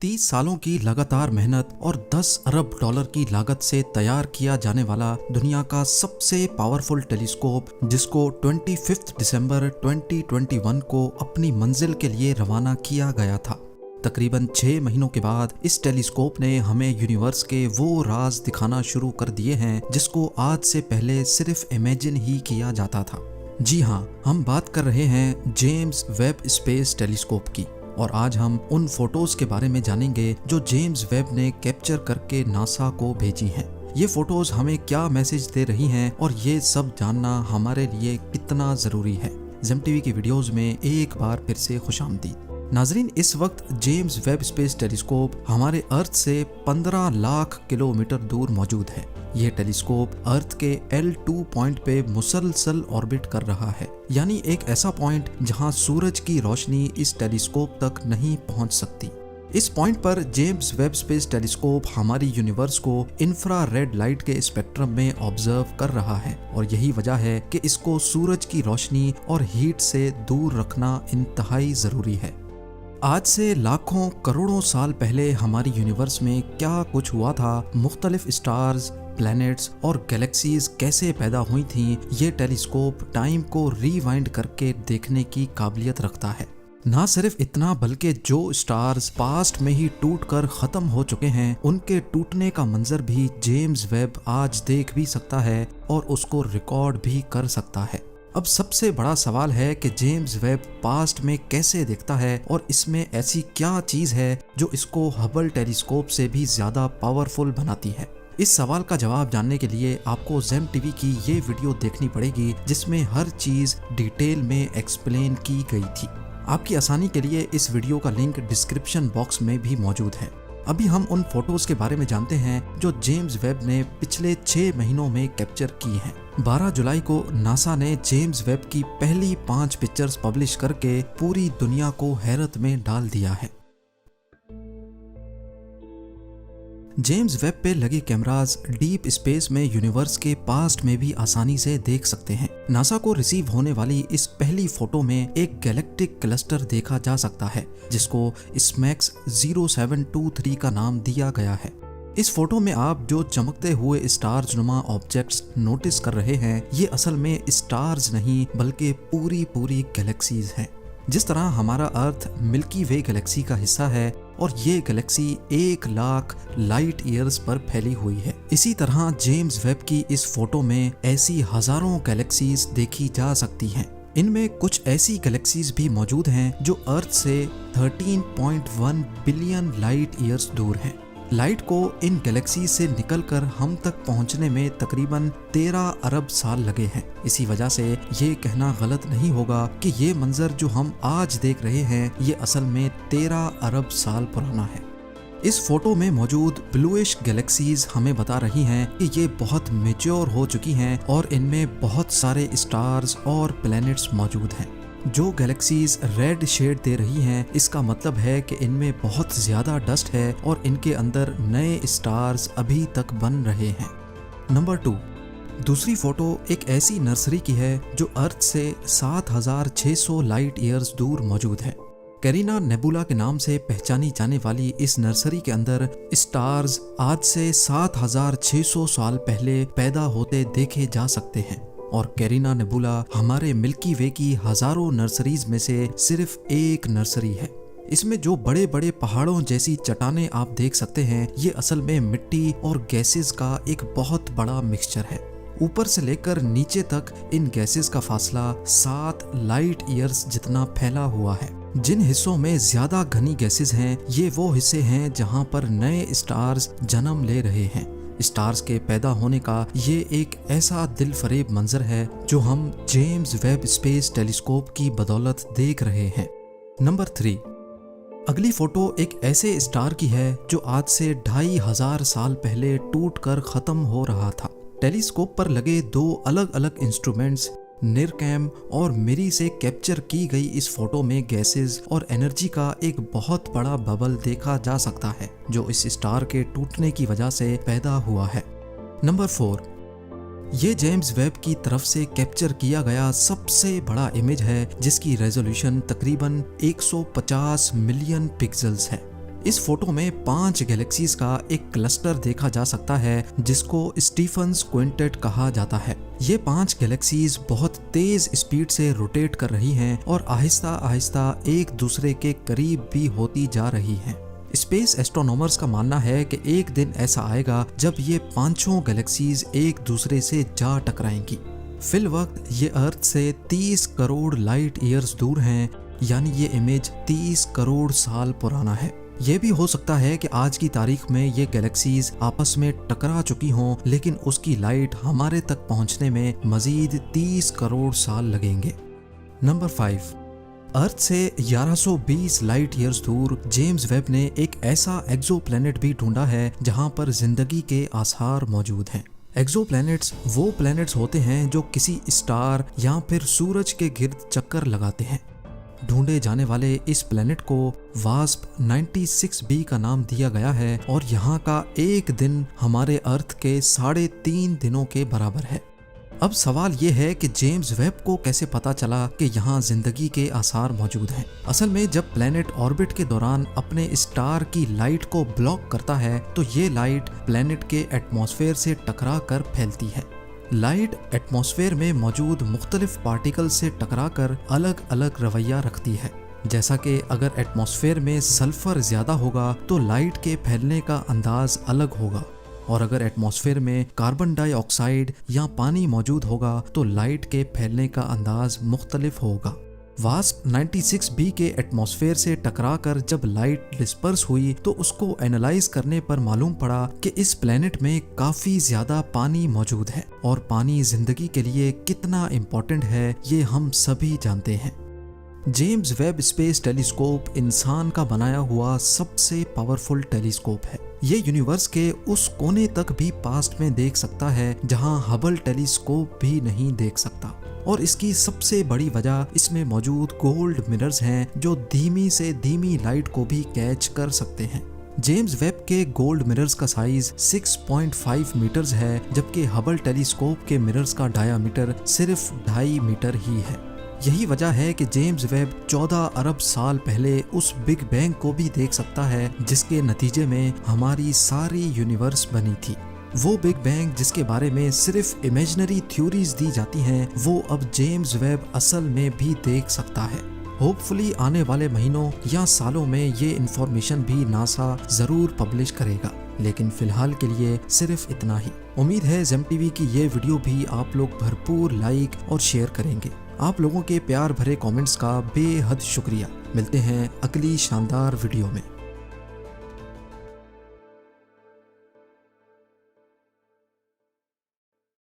30 सालों की लगातार मेहनत और 10 अरब डॉलर की लागत से तैयार किया जाने वाला दुनिया का सबसे पावरफुल टेलीस्कोप, जिसको 25 दिसंबर 2021 को अपनी मंजिल के लिए रवाना किया गया था। तकरीबन 6 महीनों के बाद इस टेलीस्कोप ने हमें यूनिवर्स के वो राज दिखाना शुरू कर दिए हैं जिसको आज से पहले सिर्फ इमेजिन ही किया जाता था। जी हाँ, हम बात कर रहे हैं जेम्स वेब स्पेस टेलीस्कोप की, और आज हम उन फोटोज के बारे में जानेंगे जो जेम्स वेब ने कैप्चर करके नासा को भेजी हैं। ये फोटोज हमें क्या मैसेज दे रही हैं और ये सब जानना हमारे लिए कितना जरूरी है। जेम टीवी की वीडियोस में एक बार फिर से खुशामदीद। नाजरीन, इस वक्त जेम्स वेब स्पेस टेलीस्कोप हमारे अर्थ से 15 लाख किलोमीटर दूर मौजूद है। यह टेलीस्कोप अर्थ के L2 पॉइंट पे मुसलसल ऑर्बिट कर रहा है, यानी एक ऐसा पॉइंट जहां सूरज की रोशनी इस टेलीस्कोप तक नहीं पहुंच सकती। इस पॉइंट पर जेम्स वेब स्पेस टेलीस्कोप हमारी यूनिवर्स को इंफ्रारेड लाइट के स्पेक्ट्रम में ऑब्जर्व कर रहा है, और यही वजह है कि इसको सूरज की रोशनी और हीट से दूर रखना इंतहाई जरूरी है। आज से लाखों करोड़ों साल पहले हमारी यूनिवर्स में क्या कुछ हुआ था, मुख्तलिफ स्टार्स, प्लैनेट्स और गैलेक्सीज कैसे पैदा हुई थीं, ये टेलीस्कोप टाइम को रीवाइंड करके देखने की काबिलियत रखता है। ना सिर्फ इतना, बल्कि जो स्टार्स पास्ट में ही टूटकर खत्म हो चुके हैं, उनके टूटने का मंजर भी जेम्स वेब आज देख भी सकता है और उसको रिकॉर्ड भी कर सकता है। अब सबसे बड़ा सवाल है कि जेम्स वेब पास्ट में कैसे देखता है और इसमें ऐसी क्या चीज है जो इसको हबल टेलीस्कोप से भी ज्यादा पावरफुल बनाती है। इस सवाल का जवाब जानने के लिए आपको जेम टीवी की ये वीडियो देखनी पड़ेगी, जिसमें हर चीज डिटेल में एक्सप्लेन की गई थी। आपकी आसानी के लिए इस वीडियो का लिंक डिस्क्रिप्शन बॉक्स में भी मौजूद है। अभी हम उन फोटोज के बारे में जानते हैं जो जेम्स वेब ने पिछले 6 महीनों में कैप्चर की हैं। 12 जुलाई को नासा ने जेम्स वेब की पहली 5 पिक्चर्स पब्लिश करके पूरी दुनिया को हैरत में डाल दिया है। जेम्स वेब पे लगे कैमरास डीप स्पेस में यूनिवर्स के पास्ट में भी आसानी से देख सकते हैं। नासा को रिसीव होने वाली इस पहली फोटो में एक गैलेक्टिक क्लस्टर देखा जा सकता है, जिसको स्मैक्स 0723 का नाम दिया गया है। इस फोटो में आप जो चमकते हुए स्टार्स नुमा ऑब्जेक्ट्स नोटिस कर रहे हैं, ये असल में स्टार्स नहीं बल्कि पूरी गैलेक्सीज हैं। जिस तरह हमारा अर्थ मिल्की वे गैलेक्सी का हिस्सा है और ये गैलेक्सी 1 लाख लाइट ईयर्स पर फैली हुई है, इसी तरह जेम्स वेब की इस फोटो में ऐसी हजारों गैलेक्सीज देखी जा सकती हैं। इनमें कुछ ऐसी गैलेक्सीज भी मौजूद हैं जो अर्थ से 13.1 बिलियन लाइट ईयर्स दूर हैं। लाइट को इन गैलेक्सी से निकलकर हम तक पहुंचने में तकरीबन 13 अरब साल लगे हैं। इसी वजह से ये कहना गलत नहीं होगा कि ये मंजर जो हम आज देख रहे हैं, ये असल में 13 अरब साल पुराना है। इस फोटो में मौजूद ब्लूइश गैलेक्सीज हमें बता रही हैं कि ये बहुत मैच्योर हो चुकी हैं और इनमें बहुत सारे स्टार्स और प्लैनेट्स मौजूद हैं। जो गैलेक्सीज रेड शेड दे रही हैं, इसका मतलब है कि इनमें बहुत ज्यादा डस्ट है और इनके अंदर नए स्टार्स अभी तक बन रहे हैं। नंबर 2, दूसरी फोटो एक ऐसी नर्सरी की है जो अर्थ से 7600 लाइट ईयर्स दूर मौजूद है। कैरिना नेबुला के नाम से पहचानी जाने वाली इस नर्सरी के अंदर स्टार्स आज से 7600 साल पहले पैदा होते देखे जा सकते हैं, और कैरिना नेबुला हमारे मिल्की वे की हजारों नर्सरीज में से सिर्फ एक नर्सरी है। इसमें जो बड़े बड़े पहाड़ों जैसी चट्टानें आप देख सकते हैं, ये असल में मिट्टी और गैसेस का एक बहुत बड़ा मिक्सचर है। ऊपर से लेकर नीचे तक इन गैसेस का फासला 7 लाइट ईयर्स जितना फैला हुआ है। जिन हिस्सों में ज्यादा घनी गैसेस हैं, ये वो हिस्से हैं जहां पर नए स्टार्स जन्म ले रहे हैं। स्टार्स के पैदा होने का ये एक ऐसा दिल फरेब मंजर है जो हम जेम्स वेब स्पेस टेलीस्कोप की बदौलत देख रहे हैं। नंबर 3, अगली फोटो एक ऐसे स्टार की है जो आज से 2500 साल पहले टूटकर खत्म हो रहा था। टेलीस्कोप पर लगे 2 अलग अलग इंस्ट्रूमेंट्स निरकैम और मिरी से कैप्चर की गई इस फोटो में गैसेस और एनर्जी का एक बहुत बड़ा बबल देखा जा सकता है जो इस स्टार के टूटने की वजह से पैदा हुआ है। नंबर 4, ये जेम्स वेब की तरफ से कैप्चर किया गया सबसे बड़ा इमेज है जिसकी रेजोल्यूशन तकरीबन 150 मिलियन पिक्सेल्स है। इस फोटो में 5 गैलेक्सीज का एक क्लस्टर देखा जा सकता है जिसको स्टीफन्स क्विंटेट कहा जाता है। ये 5 गैलेक्सीज बहुत तेज स्पीड से रोटेट कर रही हैं और आहिस्ता आहिस्ता एक दूसरे के करीब भी होती जा रही हैं। स्पेस एस्ट्रोनॉमर्स का मानना है कि एक दिन ऐसा आएगा जब ये पांचों गैलेक्सीज एक दूसरे से जा टकराएंगी। फिल वक्त ये अर्थ से 30 करोड़ लाइट ईयर्स दूर हैं, यानी ये इमेज 30 करोड़ साल पुराना है। ये भी हो सकता है कि आज की तारीख में ये गैलेक्सीज आपस में टकरा चुकी हों, लेकिन उसकी लाइट हमारे तक पहुंचने में मजीद 30 करोड़ साल लगेंगे। नंबर 5, अर्थ से 1120 लाइट ईयर्स दूर जेम्स वेब ने एक ऐसा एक्सोप्लैनेट भी ढूंढा है जहां पर जिंदगी के आसार मौजूद हैं। एक्सोप्लैनेट्स वो प्लैनेट्स होते हैं जो किसी स्टार या फिर सूरज के गिर्द चक्कर लगाते हैं। ढूंढे जाने वाले इस प्लैनेट को वास्प 96b का नाम दिया गया है और यहाँ का एक दिन हमारे अर्थ के 3.5 दिनों के बराबर है। अब सवाल ये है कि जेम्स वेब को कैसे पता चला कि यहाँ जिंदगी के आसार मौजूद हैं। असल में जब प्लैनेट ऑर्बिट के दौरान अपने स्टार की लाइट को ब्लॉक करता है तो ये लाइट प्लैनेट के एटमॉस्फेयर से टकरा कर फैलती है। लाइट एटमॉस्फेयर में मौजूद मुख्तलिफ पार्टिकल से टकराकर अलग अलग रवैया रखती है। जैसा कि अगर एटमॉस्फेयर में सल्फर ज्यादा होगा तो लाइट के फैलने का अंदाज अलग होगा, और अगर एटमॉस्फेयर में कार्बन डाइऑक्साइड या पानी मौजूद होगा तो लाइट के फैलने का अंदाज मुख्तलिफ होगा। वास्प 96b के एटमॉस्फेयर से टकराकर जब लाइट डिस्पर्स हुई तो उसको एनालाइज करने पर मालूम पड़ा कि इस प्लेनेट में काफी ज्यादा पानी मौजूद है, और पानी जिंदगी के लिए कितना इम्पोर्टेंट है ये हम सभी जानते हैं। जेम्स वेब स्पेस टेलीस्कोप इंसान का बनाया हुआ सबसे पावरफुल टेलीस्कोप है। ये यूनिवर्स के उस कोने तक भी पास्ट में देख सकता है जहां हबल टेलीस्कोप भी नहीं देख सकता, और इसकी सबसे बड़ी वजह इसमें मौजूद गोल्ड मिरर्स हैं जो धीमी से धीमी लाइट को भी कैच कर सकते हैं। जेम्स वेब के गोल्ड मिरर्स का साइज 6.5 मीटर्स है, जबकि हबल टेलीस्कोप के मिरर्स का डायामीटर सिर्फ 2.5 मीटर ही है। यही वजह है कि जेम्स वेब 14 अरब साल पहले उस बिग बैंग को भी देख सकता है जिसके नतीजे में हमारी सारी यूनिवर्स बनी थी। वो बिग बैंग जिसके बारे में सिर्फ इमेजिनरी थ्योरीज दी जाती हैं, वो अब जेम्स वेब असल में भी देख सकता है। होपफुली आने वाले महीनों या सालों में ये इंफॉर्मेशन भी नासा जरूर पब्लिश करेगा, लेकिन फिलहाल के लिए सिर्फ इतना ही। उम्मीद है जेम टीवी की ये वीडियो भी आप लोग भरपूर लाइक और शेयर करेंगे। आप लोगों के प्यार भरे कमेंट्स का बेहद शुक्रिया। मिलते हैं अगली शानदार वीडियो में।